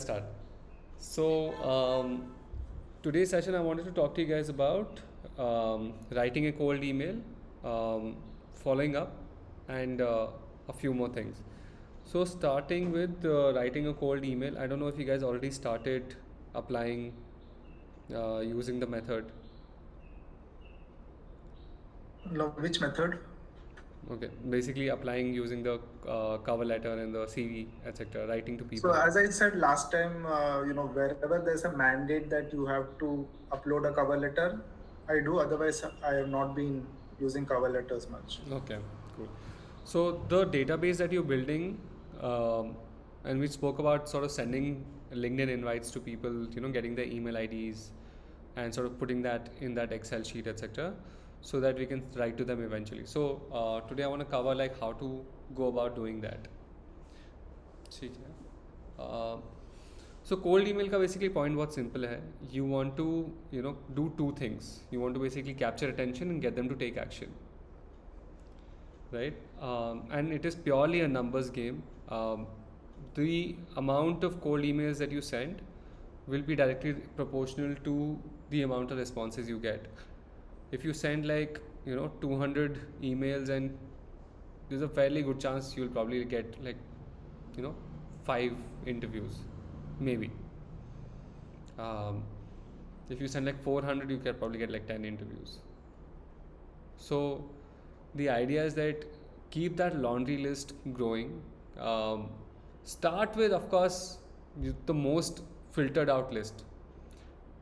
Start. So, today's session, I wanted to talk to you guys about writing a cold email, following up, and a few more things. So, starting with writing a cold email, I don't know if you guys already started applying using the method. Which method? Okay, basically applying using the cover letter and the CV, etc., writing to So people. as I said last time, wherever there's a mandate that you have to upload a cover letter, I do. Otherwise, I have not been using cover letters much. Okay, cool. So the database that you're building, and we spoke about sort of sending LinkedIn invites to people, getting their email IDs, and sort of putting that in that Excel sheet, etc., so that we can write to them eventually. So today I want to cover like how to go about doing that. ठीक है. So cold email का basically point बहुत simple है. You want to do two things. You want to basically capture attention and get them to take action, right? And it is purely a numbers game. The amount of cold emails that you send will be directly proportional to the amount of responses you get. If you send like 200 emails, and there's a fairly good chance you'll probably get like 5 interviews, maybe. um, if you send like 400, you can probably get like 10 interviews. So the idea is that keep that laundry list growing. Start with, of course, the most filtered out list.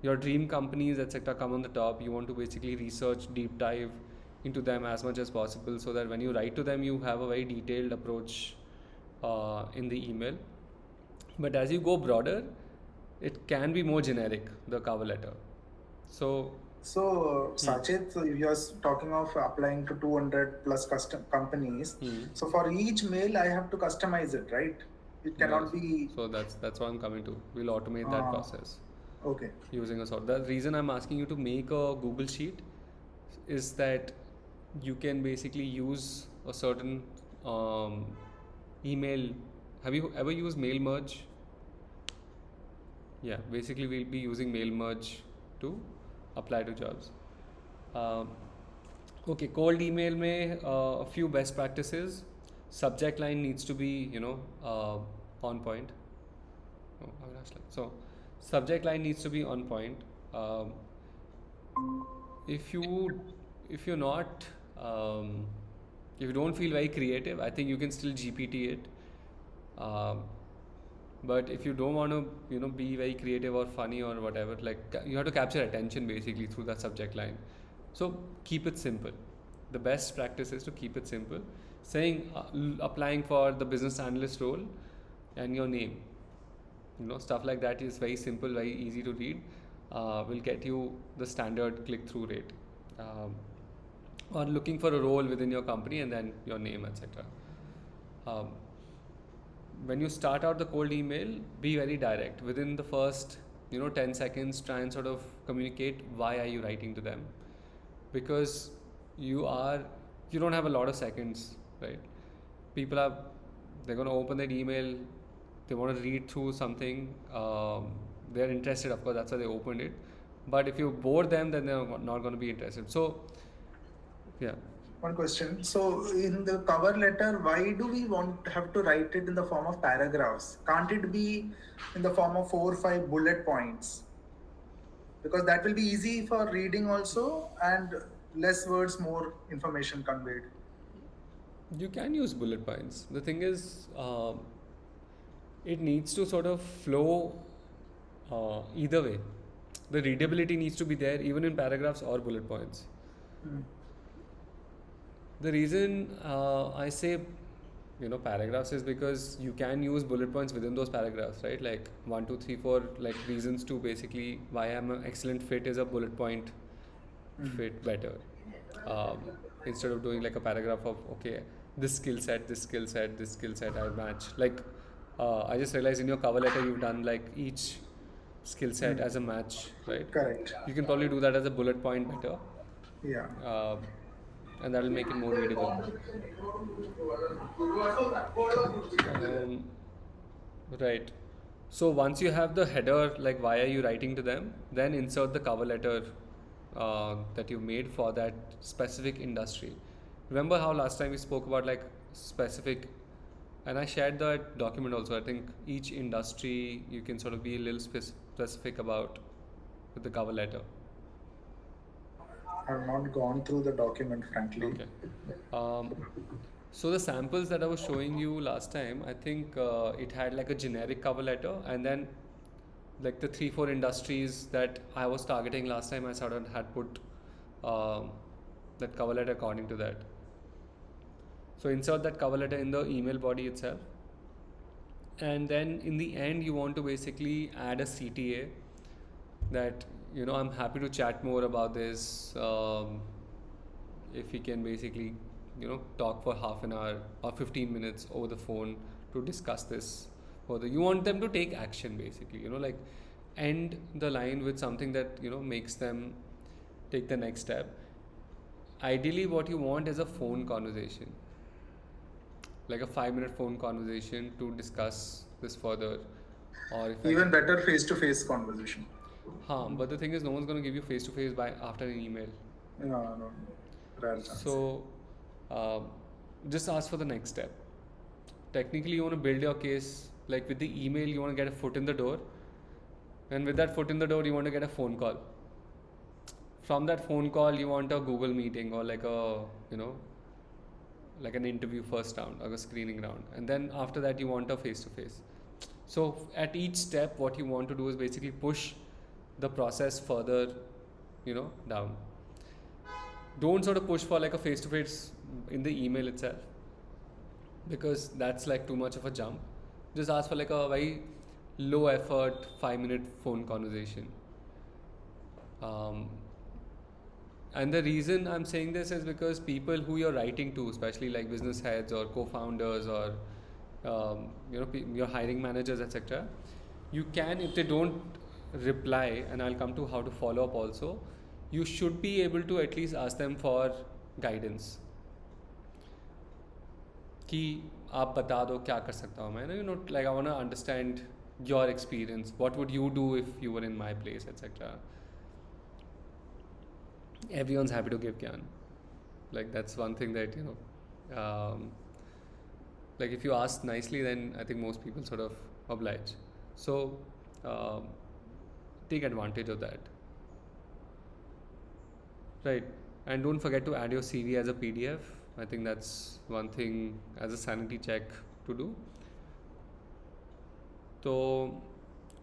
Your dream companies, etc., come on the top. You want to basically research, deep dive into them as much as possible, so that when you write to them, you have a very detailed approach in the email. But as you go broader, it can be more generic, the cover letter. So, So, Sachit, you're talking of applying to 200 plus custom companies. So for each mail, I have to customize it, right? It cannot yes. be. So that's what I'm coming to. We'll automate that process Okay. using a sort. The reason I'm asking you to make a Google Sheet is that you can basically use a certain email. Have you ever used mail merge? Yeah, basically we'll be using mail merge to apply to jobs. Um, okay, cold email में a few best practices. Subject line needs to be on point. Oh, Avinash, so subject line needs to be on point. Um, if you if you're not if you don't feel very creative, I think you can still GPT it. Um, but if you don't want to be very creative or funny or whatever, like you have to capture attention basically through that subject line. So keep it simple. The best practice is to keep it simple, saying applying for the business analyst role and your name, stuff like that is very simple, very easy to read. Will get you the standard click-through rate. Or looking for a role within your company and then your name, etc. um, when you start out the cold email, be very direct. Within the first 10 seconds, try and sort of communicate why are you writing to them, because you don't have a lot of seconds, right? People are they're going to open that email, they want to read through something, they're interested, of course, that's why they opened it. But if you bore them, then they're not going to be interested. So yeah. One question. So, in the cover letter, why do we want to have to write it in the form of paragraphs? Can't it be in the form of 4 or 5 bullet points? Because that will be easy for reading also, and less words, more information conveyed. You can use bullet points. The thing is, it needs to sort of flow either way. The readability needs to be there even in paragraphs or bullet points. The reason I say paragraphs is because you can use bullet points within those paragraphs, right? Like 1, 2, 3, 4, like reasons to basically why I'm an excellent fit is a bullet point fit better. Instead of doing like a paragraph of okay, this skill set, this skill set, this skill set I match. Like I just realized in your cover letter you've done like each skill set as a match, right? Correct. You can probably do that as a bullet point better, Yeah. uh, and that will make it more readable. Um, right. So once you have the header, like why are you writing to them, then insert the cover letter that you made for that specific industry. Remember how last time we spoke about like specific, and I shared that document also. I think each industry you can sort of be a little specific about with the cover letter. I've not gone through the document, frankly. Okay. Um, so the samples that I was showing you last time, I think it had like a generic cover letter, and then like the 3-4 industries that I was targeting last time, I sort of had put um, that cover letter according to that. So insert that cover letter in the email body itself, and then in the end you want to basically add a CTA that I'm happy to chat more about this. If we can basically talk for half an hour or 15 minutes over the phone to discuss this further. You want them to take action basically, like end the line with something that makes them take the next step. Ideally what you want is a phone conversation, like a 5-minute phone conversation to discuss this further. Or if Even better, face-to-face conversation. but the thing is no one's going to give you face to face by after an email. No, no, rare chance. So uh, just ask for the next step. Technically you want to build your case, like with the email you want to get a foot in the door, and with that foot in the door you want to get a phone call. From that phone call you want a Google meeting or like a like an interview first round or a screening round, and then after that you want a face to face. So at each step what you want to do is basically push the process further down. Don't sort of push for like a face to face in the email itself, because that's like too much of a jump. Just ask for like a very low effort 5-minute phone conversation. And the reason I'm saying this is because people who you're writing to, especially like business heads or co-founders or your hiring managers, etc., you can, if they don't reply, and I'll come to how to follow up also, you should be able to at least ask them for guidance कि आप बता दो क्या कर सकता हूँ मैं, like I want to understand your experience, what would you do if you were in my place, etc. Everyone's happy to give gyan. Like that's one thing that like if you ask nicely, then I think most people sort of oblige. So take advantage of that, right? And don't forget to add your CV as a PDF. I think that's one thing as a sanity check to do. तो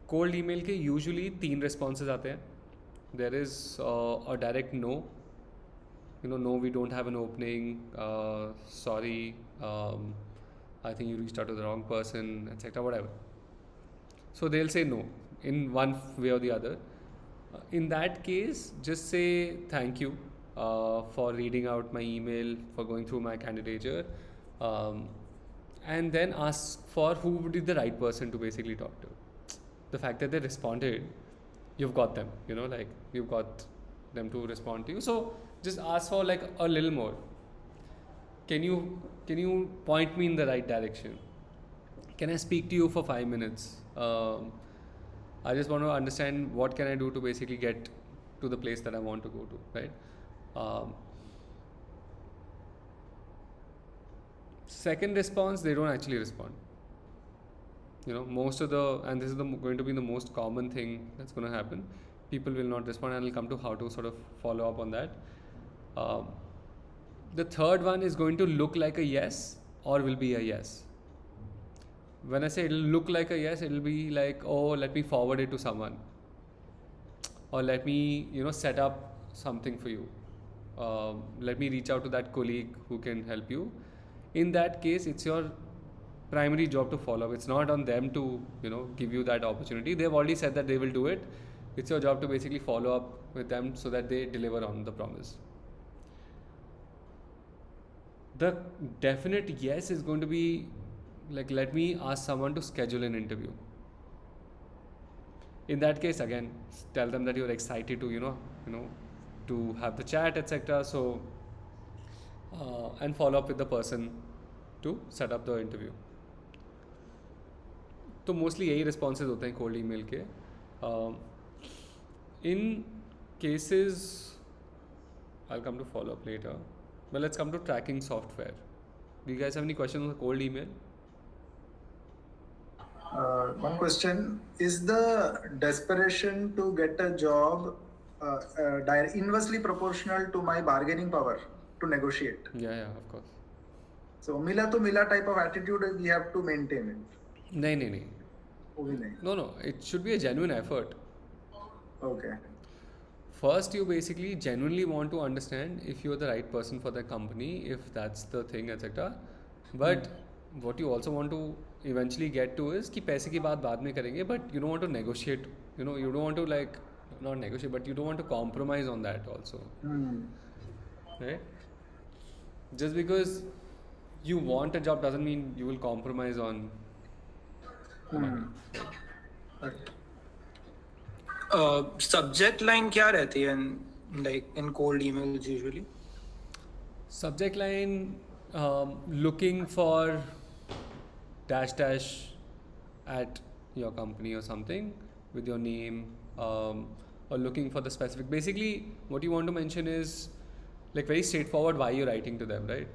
cold email के usually 3 responses आते हैं. There is a direct no, no, we don't have an opening, sorry, I think you reached out to the wrong person, etc., whatever. So they'll say no in one way or the other. In that case, just say thank you for reading out my email, for going through my candidature, and then ask for who would be the right person to basically talk to. The fact that they responded, you've got them, like you've got them to respond to you. So just ask for like a little more. Can you point me in the right direction? Can I speak to you for 5 minutes? I just want to understand what can I do to basically get to the place that I want to go to, right? Second response, they don't actually respond. Most of and this is going to be the most common thing that's going to happen. People will not respond, and I'll come to how to sort of follow up on that. The third one is going to look like a yes or will be a yes. When I say it'll look like a yes, it'll be like, oh, let me forward it to someone, or let me set up something for you. Let me reach out to that colleague who can help you. In that case, it's your primary job to follow up. It's not on them to give you that opportunity. They've already said that they will do it. It's your job to basically follow up with them so that they deliver on the promise. The definite yes is going to be like, let me ask someone to schedule an interview. In that case, again, tell them that you're excited to to have the chat, etc. So and follow up with the person to set up the interview. तो mostly यही responses होते हैं cold email के. इन cases I'll come to follow up later, but let's come to tracking software. Do you guys have any questions on the cold email? One question: is the desperation to get a job inversely proportional to my bargaining power to negotiate? Yeah, of course. So mila to mila type of attitude we have to maintain it. नहीं. वो भी नहीं. No, it should be a genuine effort. Okay. First, you basically genuinely want to understand if you're the right person for the company, if that's the thing, etc. But what you also want to eventually get to is कि पैसे की बात बाद में करेंगे, but you don't want to negotiate. You don't want to not negotiate, but you don't want to compromise on that also. Right? Just because you want a job doesn't mean you will compromise on money. Right. Subject line क्या रहती है in cold emails usually? Subject line looking for dash at your company or something with your name, or looking for the specific. Basically, what you want to mention is like very straightforward why you're writing to them, right?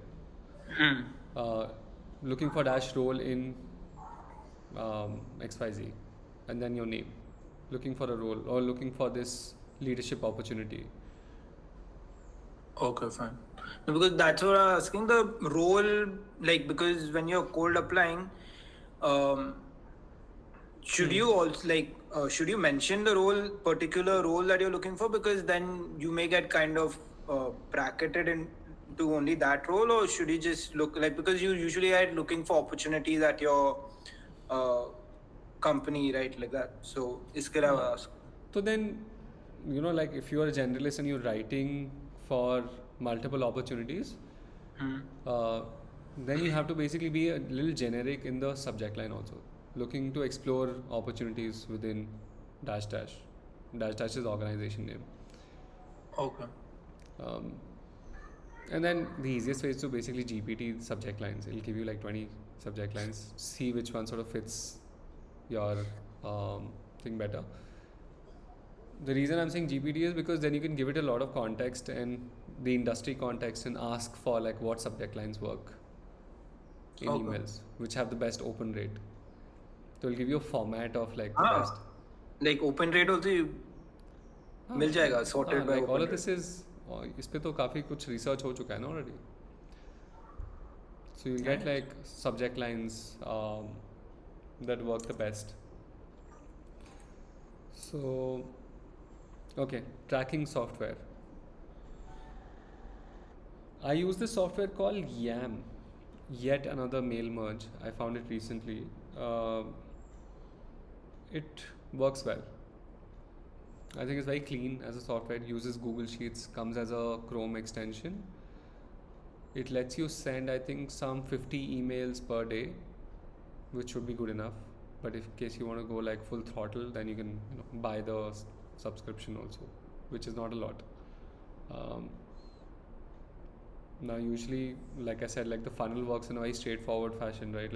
Looking for dash role in XYZ, and then your name. Looking for a role or looking for this leadership opportunity. Okay, fine. No, because that's what I was asking. The role, because when you're cold applying, should you also should you mention the particular role that you're looking for? Because then you may get kind of bracketed into only that role, or should you just look because you usually are looking for opportunities at your company, right? Like that. So, iske liye I was asking. So then, if you are a generalist and you're writing for multiple opportunities, then you have to basically be a little generic in the subject line also. Looking to explore opportunities within dash. Dash is the organization name. Okay. And then the easiest way is to basically GPT subject lines. It'll give you 20 subject lines, see which one sort of fits your thing better. The reason I'm saying GPT is because then you can give it a lot of context and the industry context and ask for what subject lines work in emails, which have the best open rate. So it'll give you a format of the best. Open rate also मिल जाएगा sorted by all of this is इस पे तो काफी कुछ research हो चुका है ना already. So you'll get subject lines that work the best. So, okay, tracking software. I use this software called YAM, yet another mail merge. I found it recently. It works well. I think it's very clean as a software. It uses Google Sheets, comes as a Chrome extension. It lets you send, I think, some 50 emails per day, which should be good enough. But in case you want to go full throttle, then you can buy the subscription also, which is not a lot. Now usually, like I said, the funnel works in a very straightforward fashion, right?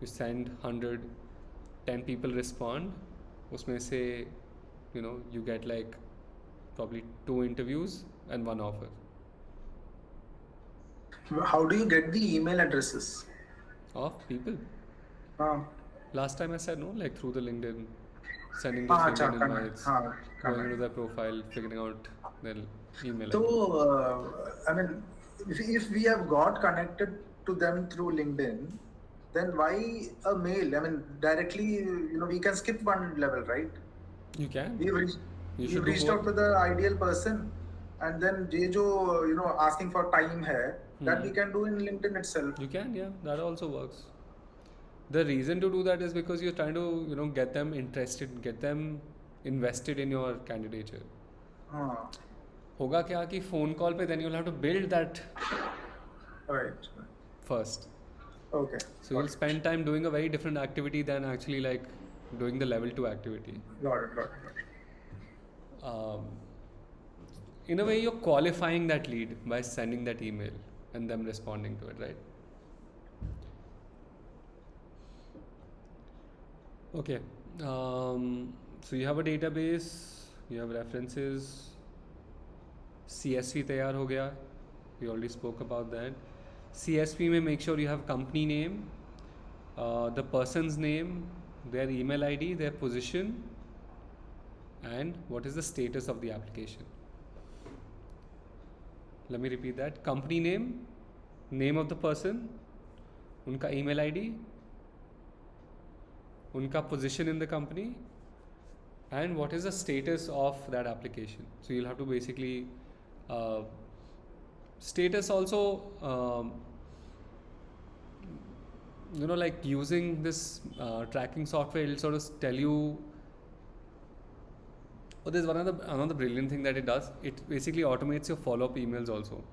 You send 100, 10 people respond, usme se, you get probably 2 interviews and 1 offer. How do you get the email addresses Of people? Last time I said no, through the LinkedIn, sending those LinkedIn invites, going into their profile, figuring out their email. So, I mean, if we have got connected to them through LinkedIn, then why a mail? I mean, directly, we can skip one level, right? You can. You reached out to the ideal person, and then jo, asking for time hai, that we can do in LinkedIn itself. You can, yeah, that also works. The reason to do that is because you're trying to, get them interested, get them invested in your candidature. Hoga kya ki phone call pe then you'll have to build that right first. Okay. So you'll spend time doing a very different activity than actually doing the level 2 activity. Got it. In a way, you're qualifying that lead by sending that email and them responding to it, right? Okay. So you have a database, you have references, CSV तैयार हो गया. We already spoke about that. CSV में make sure you have company name, the person's name, their email ID, their position, and what is the status of the application. Let me repeat that. Company name, name of the person, उनका email ID, उनका position in the company, and what is the status of that application. So you'll have to basically status also, like using this tracking software, it'll sort of tell you. Oh, there's another brilliant thing that it does. It basically automates your follow-up emails also,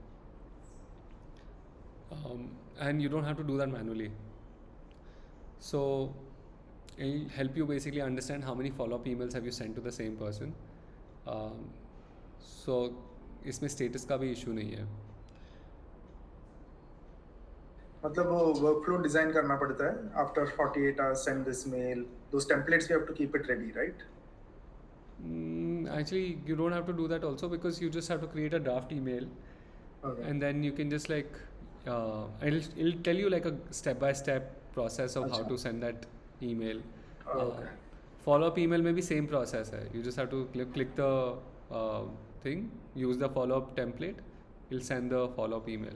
and you don't have to do that manually. So it'll help you basically understand how many follow-up emails have you sent to the same person. So इसमें status का भी issue नहीं है. मतलब वो workflow design करना पड़ता है. After 48 hours, send this mail. Those templates we have to keep it ready, right? Actually, you don't have to do that also, because you just have to create a draft email, and then you can just like it'll tell you like a step-by-step process of how to send that email. Follow-up email में भी same process है. You just have to click the thing, use the follow-up template, it'll send the follow-up email.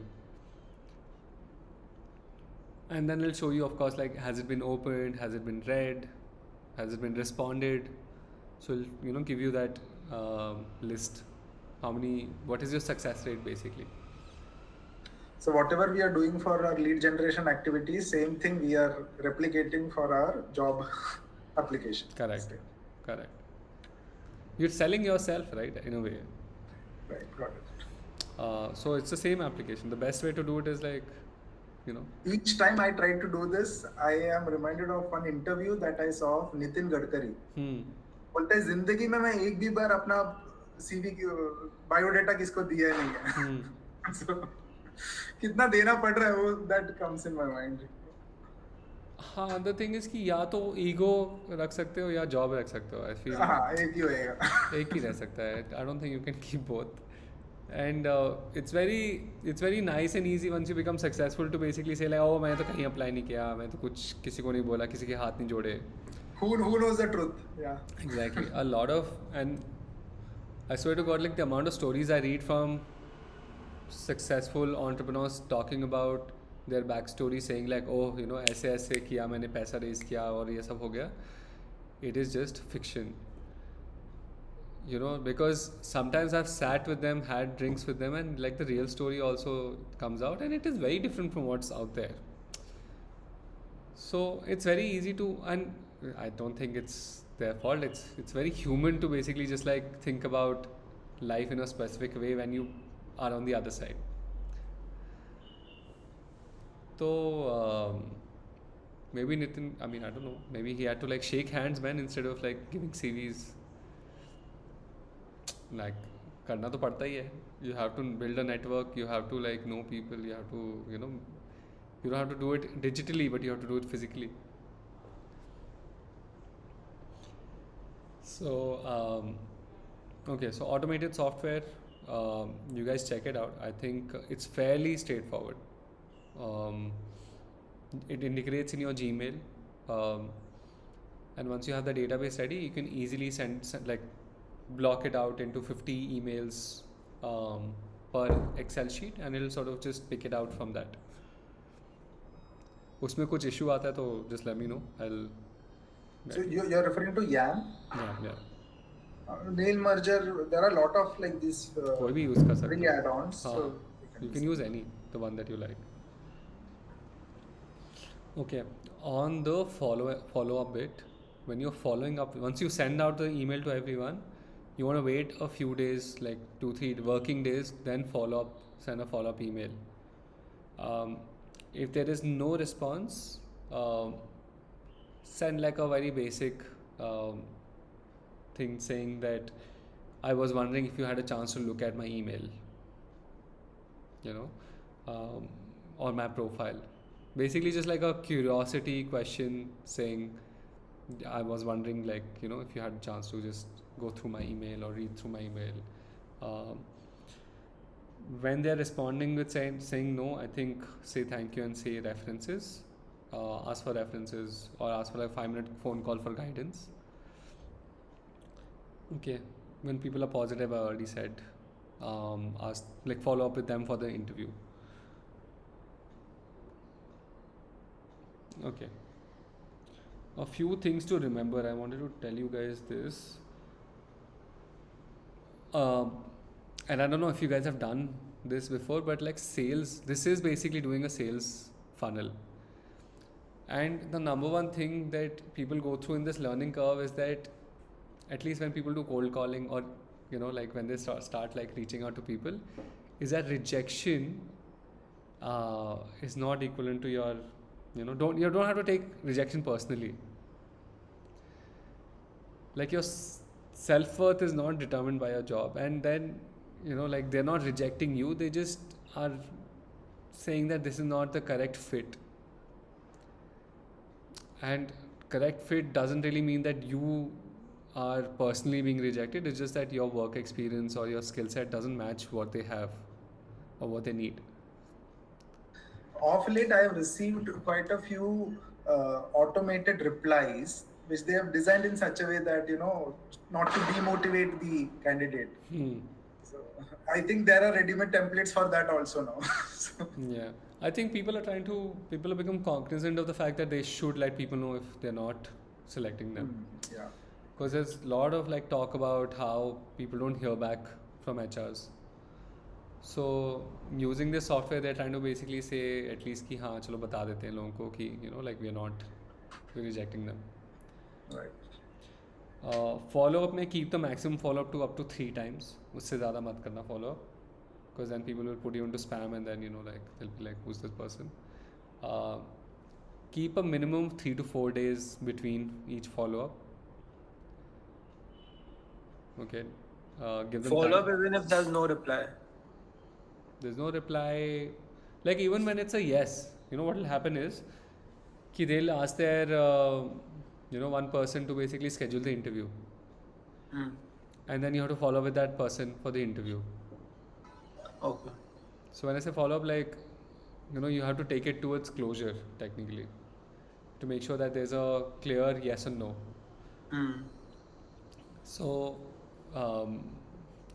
And then it'll show you, of course, like has it been opened, has it been read, has it been responded. So it'll give you that list. What is your success rate basically? So whatever we are doing for our lead generation activities, same thing we are replicating for our job application. Correct. You're selling yourself, right, in a way. Right, got it. So it's the same application. The best way to do it is like, Each time I try to do this, I am reminded of one interview that I saw of Nitin Gadkari. बोलते हैं जिंदगी में मैं एक भी बार अपना CV biodata किसको दिया नहीं है. So, कितना देना पड़ रहा है वो, that comes in my mind. हाँ, the thing is कि या तो ईगो रख सकते हो या जॉब रख सकते हो. I feel एक ही होएगा. एक ही रह सकता है. I don't think you can keep both. And it's very nice and easy once you become successful to basically say like, oh, मैं तो कहीं apply नहीं किया, मैं तो कुछ किसी को नहीं बोला, किसी के हाथ नहीं जोड़े. Who knows the truth? Yeah. Exactly. And I swear to God, like the amount of stories I read from successful entrepreneurs talking about their backstory, saying like, oh, ऐसे ऐसे किया मैंने, पैसा raise किया और ये सब हो गया. It is just fiction. Because sometimes I've sat with them, had drinks with them, and like the real story also comes out, and it is very different from what's out there. So it's very easy to, and I don't think it's their fault. It's very human to basically just like think about life in a specific way when you are on the other side. So maybe Nitin, I don't know, maybe he had to like shake hands, man, instead of like giving CVs. Like करना तो पड़ता ही है. You have to build a network, you have to like know people, you have to, you don't have to do it digitally, but you have to do it physically. So okay, so automated software, you guys check it out. I think it's fairly straightforward. It integrates in your Gmail, and once you have the database ready, you can easily send like block it out into 50 emails per Excel sheet, and it'll sort of just pick it out from that. उसमें कुछ issue आता है तो just let me know. So you're referring to YAM? Yeah. Mail merger, there are a lot of like these कोई भी use कर सकते free add-ons. So you can use any, the one that you like. Okay, on the follow-up bit, when you're following up, once you send out the email to everyone, you want to wait a few days, like 2-3 working days, then send a follow-up email. If there is no response, send like a very basic thing saying that I was wondering if you had a chance to look at my email, or my profile. Basically just like a curiosity question saying I was wondering, like, if you had a chance to just go through my email or read through my email. Um, when they're responding with saying no, I think say thank you and say references. Ask for references or ask for like 5-minute phone call for guidance. Okay, when people are positive, I already said, ask, like, follow up with them for the interview. Okay, a few things to remember. I wanted to tell you guys this. Um, and I don't know if you guys have done this before, but like sales, this is basically doing a sales funnel. And the number one thing that people go through in this learning curve is that, at least when people do cold calling, or like when they start like reaching out to people, is that rejection is not equivalent to your, you don't have to take rejection personally. Like your self-worth is not determined by your job, and then like they're not rejecting you, they just are saying that this is not the correct fit. And correct fit doesn't really mean that you are personally being rejected. It's just that your work experience or your skill set doesn't match what they have or what they need. Of late, I have received quite a few automated replies, which they have designed in such a way that not to demotivate the candidate. So I think there are ready-made templates for that also now. So, Yeah, I think people have become cognizant of the fact that they should let people know if they're not selecting them. yeah. Because there's a lot of like talk about how people don't hear back from HRs. So using this software, they're trying to basically say at least कि हाँ चलो बता देते हैं लोगों को कि like we're rejecting them. Right. Follow up में keep the maximum follow up to up to 3 times. उससे ज़्यादा मत करना follow up, because then people will put you into spam, and then like they'll be like, who's this person? Keep a minimum 3 to 4 days between each follow up. Okay. Give them Follow up time. even if there's no reply. There's no reply. Like even when it's a yes, what will happen is कि they'll ask their one person to basically schedule the interview, and then you have to follow up with that person for the interview. Okay. So when I say follow up, like you have to take it towards closure technically, to make sure that there's a clear yes or no. So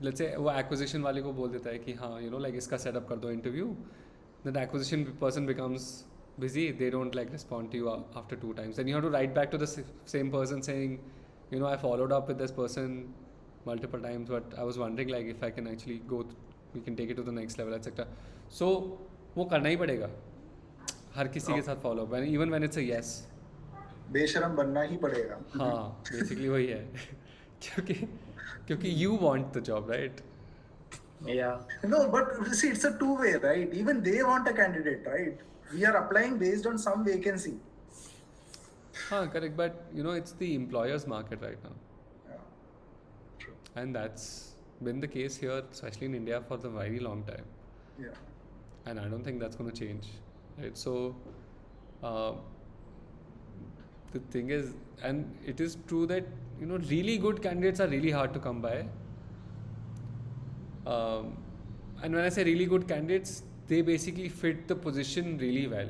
let's say वो acquisition वाले को बोल देता है कि हाँ like इसका setup कर दो interview, then the acquisition person becomes busy, they don't like respond to you after 2 times, then you have to write back to the same person saying I followed up with this person multiple times, but I was wondering like if I can actually we can take it to the next level, etc. So वो करना ही पड़ेगा हर किसी के साथ follow up, even when it's a yes. बेशरम बनना ही पड़ेगा. हाँ, basically वही है. क्योंकि you want the job, right? Yeah. No, but see, it's a two-way, right? Even they want a candidate, right? We are applying based on some vacancy. Correct, but it's the employer's market right now. Yeah. True. And that's been the case here, especially in India, for a very long time. Yeah. And I don't think that's going to change, right? So the thing is, and it is true that really good candidates are really hard to come by. And when I say really good candidates, they basically fit the position really well,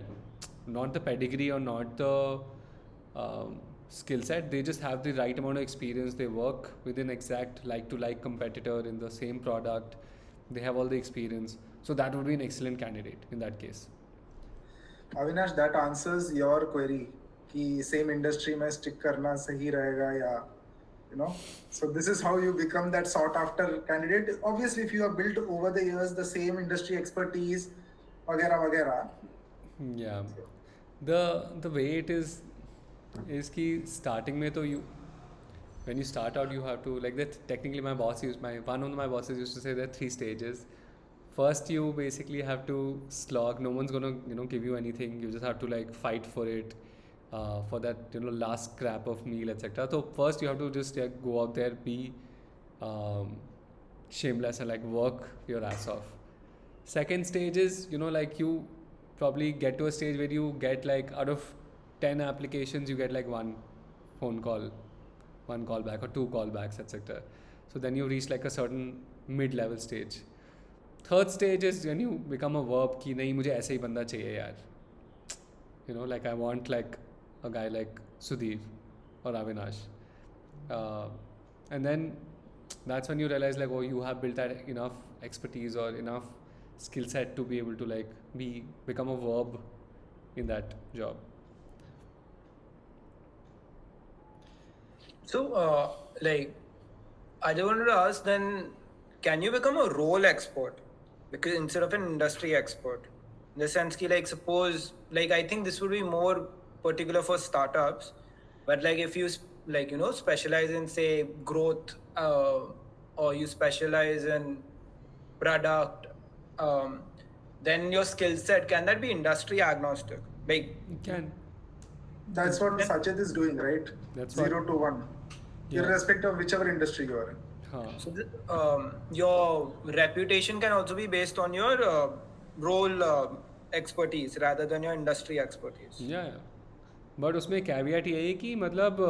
not the pedigree or not the skill set. They just have the right amount of experience. They work with an exact like-to-like competitor in the same product. They have all the experience. So that would be an excellent candidate in that case. Avinash, that answers your query कि same industry में stick करना सही रहेगा या so this is how you become that sought after candidate. Obviously, if you have built over the years the same industry expertise वगैरह. Yeah, the way it is कि starting में तो when you start out, you have to like that. Technically, one of my bosses used to say there are 3 stages. First, you basically have to slog. No one's gonna give you anything. You just have to like fight for it, for that last scrap of meal, etc. So first you have to just go out there, be shameless, and like work your ass off. Second stage is like you probably get to a stage where you get like out of 10 applications you get like 1 phone call, one call back or two callbacks, etc. So then you reach like a certain mid-level stage. Third stage is when you become a verb कि नहीं मुझे ऐसे ही बंदा चाहिए यार. Like I want like a guy like Sudhir or Avinash. And then that's when you realize like, oh, you have built that enough expertise or enough skill set to be able to like become a verb in that job. So, I just wanted to ask then, can you become a role expert? Because instead of an industry expert, in the sense ki like suppose, like I think this would be more particular for startups, but like if you specialize in say growth, or you specialize in product, then your skill set, can that be industry agnostic? Like You can. That's what Sajid is doing, right? That's 0 what- to 1, Yeah. irrespective of whichever industry you are in. So your reputation can also be based on your role expertise rather than your industry expertise. Yeah. But उसमें caveat ये है कि मतलब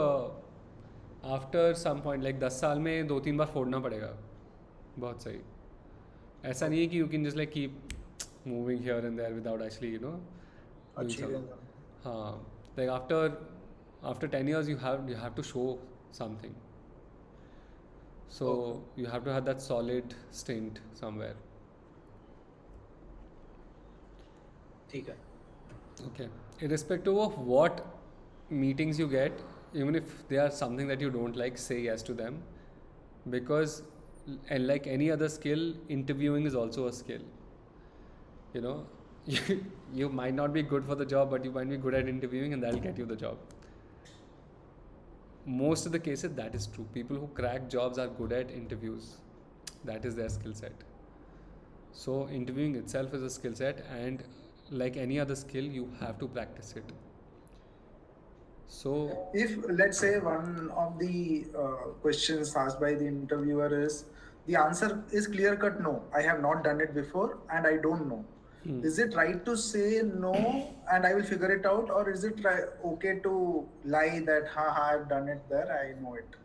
after some point like 10 साल में 2-3 बार फोड़ना पड़ेगा. बहुत सही. ऐसा नहीं है कि you can just like keep moving here and there without actually Achieving them. हाँ, like after 10 years you have to show something. So you have to have that solid stint somewhere. ठीक है. Okay. Irrespective of what meetings you get, even if they are something that you don't like, say yes to them. Because, and like any other skill, interviewing is also a skill. You might not be good for the job, but you might be good at interviewing, and that'll get you the job. Most of the cases, that is true. People who crack jobs are good at interviews. That is their skill set. So interviewing itself is a skill set, and like any other skill, you have to practice it. So If, let's say, one of the questions asked by the interviewer is, the answer is clear cut no, I have not done it before and I don't know. Is it right to say no and I will figure it out, or is it okay to lie that I've done it there, I know it?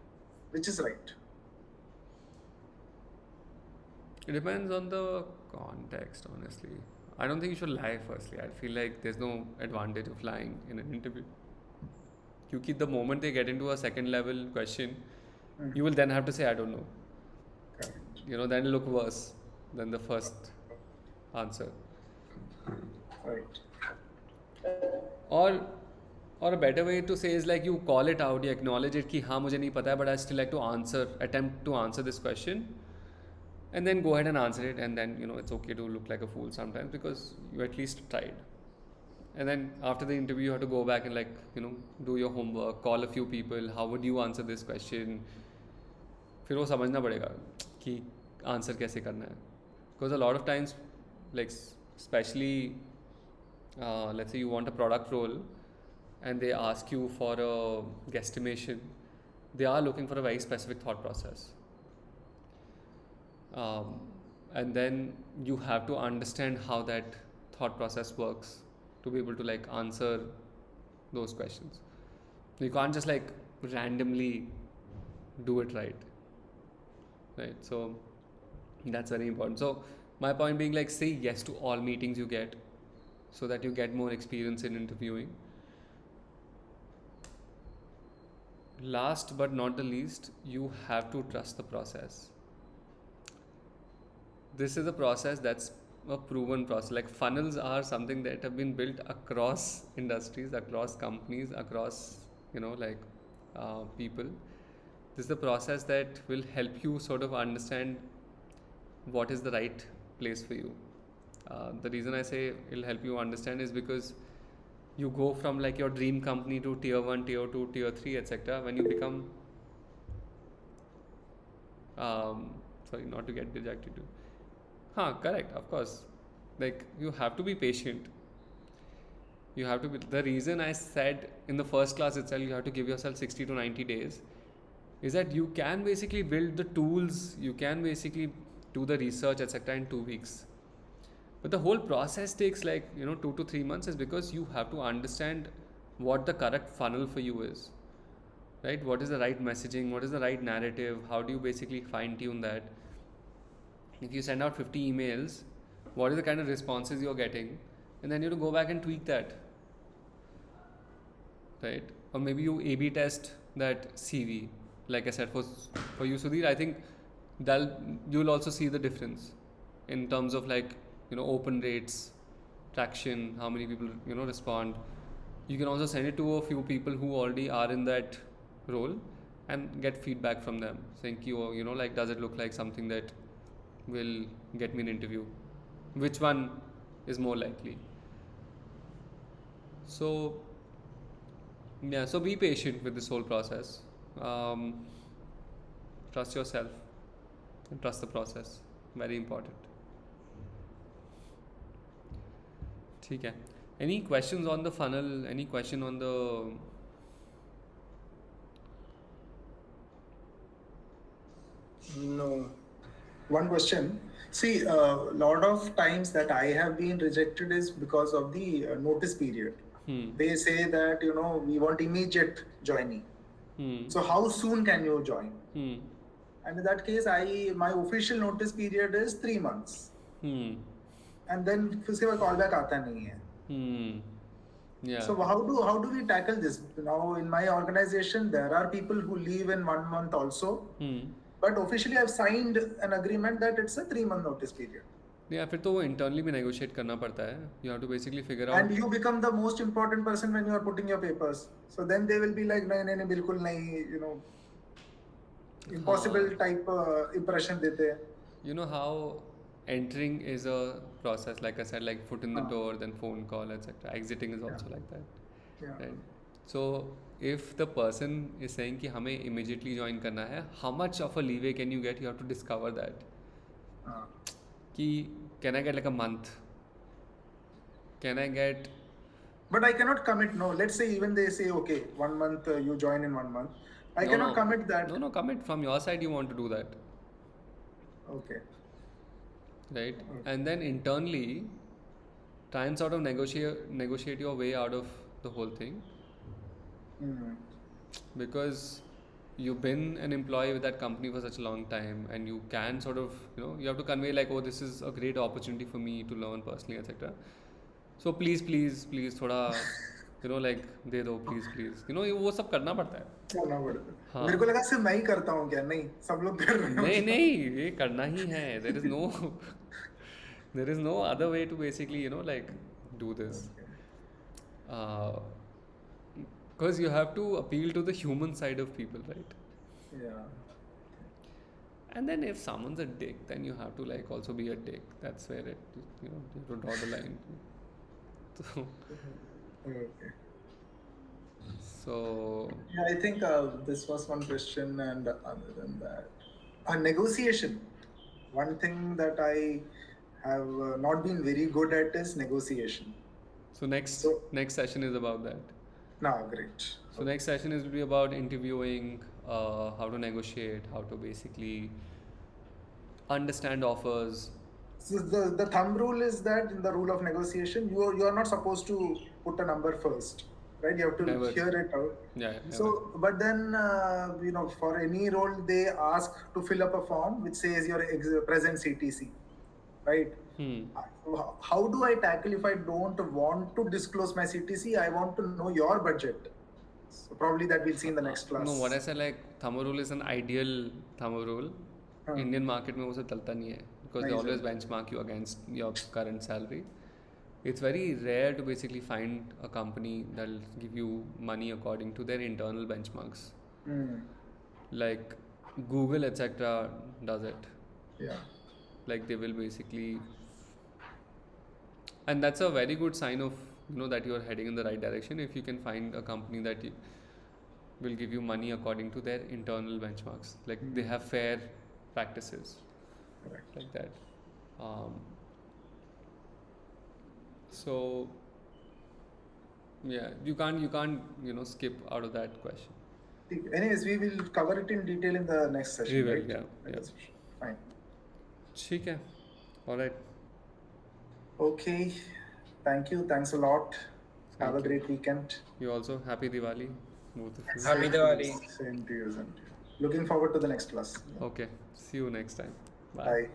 Which is right? it depends on the context, honestly. I don't think you should lie firstly. I feel like there's no advantage of lying in an interview. Because the moment they get into a second level question, you will then have to say, I don't know. Correct. Then it'll look worse than the first answer. Right. Or a better way to say is like you call it out, you acknowledge it कि हाँ मुझे नहीं पता है, but I still like to attempt to answer this question, and then go ahead and answer it, and then it's okay to look like a fool sometimes because you at least tried. And then after the interview you have to go back and like do your homework, call a few people, how would you answer this question. फिर वो समझना पड़ेगा कि answer कैसे करना है. Because a lot of times, like especially let's say you want a product role and they ask you for a guesstimation, they are looking for a very specific thought process. And then you have to understand how that thought process works to be able to like answer those questions. You can't just like randomly do it right. So that's very important. So my point being like say yes to all meetings you get so that you get more experience in interviewing. Last but not the least, you have to trust the process. This is a process that's a proven process. Like funnels are something that have been built across industries, across companies, across people. This is the process that will help you sort of understand what is the right place for you. The reason I say it'll help you understand is because you go from like your dream company to tier 1, tier 2, tier 3, etc. When you become sorry, not to get dejected too. Correct, of course. Like you have to be patient. You have to be. The reason I said in the first class itself you have to give yourself 60 to 90 days is that you can basically build the tools, you can basically do the research, etc. in 2 weeks. But the whole process takes like 2 to 3 months is because you have to understand what the correct funnel for you is. right? What is the right messaging? What is the right narrative? How do you basically fine tune that? If you send out 50 emails, what is the kind of responses you're getting? And then you have to go back and tweak that, right? Or maybe you A/B test that CV. Like I said, for you, Sudhir, I think that you'll also see the difference in terms of like open rates, traction, how many people respond. You can also send it to a few people who already are in that role and get feedback from them, saying, like, does it look like something that will get me an interview? Which one is more likely? So yeah, so be patient with this whole process. Um, Trust yourself and trust the process. Very important. ठीक है. Any questions on the funnel? Any question on the No. One question. See, a lot of times that I have been rejected is because of the notice period. They say that we want immediate joining. So how soon can you join? And in that case, my official notice period is 3 months. And then उसके बाद callback आता नहीं है. Yeah. So how do we tackle this? Now in my organization, there are people who leave in 1 month also. But officially I've signed an agreement that it's a 3-month notice period. Yeah, फिर तो वो internally भी negotiate करना पड़ता है. You have to basically figure out. And you become the most important person when you are putting your papers. So then they will be like, नहीं बिल्कुल नहीं, impossible type impression देते हैं. You know how entering is a process, like I said, like foot in the door, then phone call, etc. Exiting is also like that. Yeah. Right? So if the person is saying कि हमें immediately join करना है, how much of a leeway can you get? You have to discover that. कि can I get like a month? Can I get? But I cannot commit. No, let's say even they say okay, 1 month you join in 1 month. I cannot commit that. No, commit from your side. You want to do that. Okay. Right, and then internally try and sort of negotiate your way out of the whole thing. Because you've been an employee with that company for such a long time, and you can sort of you have to convey like, oh, this is a great opportunity for me to learn personally, etc. So please थोड़ा like दे दो, please वो सब करना पड़ता है. हाँ. मेरे को लगा सिर्फ मैं ही करता हूँ क्या? नहीं, सब लोग कर रहे हैं. नहीं ये करना ही है. There is no other way to basically like do this. Because you have to appeal to the human side of people, right? Yeah. And then if someone's a dick, then you have to like also be a dick. That's where it you have to draw the line. So Okay. So yeah, I think this was one question, and other than that, negotiation. One thing that I have not been very good at is negotiation. So next session is about that. No, great. So next session is will be about interviewing, how to negotiate, how to basically understand offers. So the thumb rule is that in the rule of negotiation, you are not supposed to put a number first, right? You have to hear it out. Yeah. So, but then for any role they ask to fill up a form which says your present CTC, right? How do I tackle if I don't want to disclose my CTC? I want to know your budget. So probably that we'll see in the next class. No, what I said, like thumb rule is an ideal thumb rule. Indian market में वो सब चलता नहीं है, because they always benchmark you against your current salary. It's very rare to basically find a company that'll give you money according to their internal benchmarks. Like Google, etc. does it. Yeah. Like they will basically, and that's a very good sign of that you are heading in the right direction if you can find a company that will give you money according to their internal benchmarks. Like they have fair practices. Correct. Like that. So yeah, you can't skip out of that question. Anyways, we will cover it in detail in the next session. We will, right? yeah. Fine. ठीक है. All right. Okay. Thank you. Thanks a lot. Have a great weekend. You also. Happy Diwali. both of you. Happy Diwali. Same to you, same to you. Looking forward to the next class. Okay, see you next time. Bye. Bye.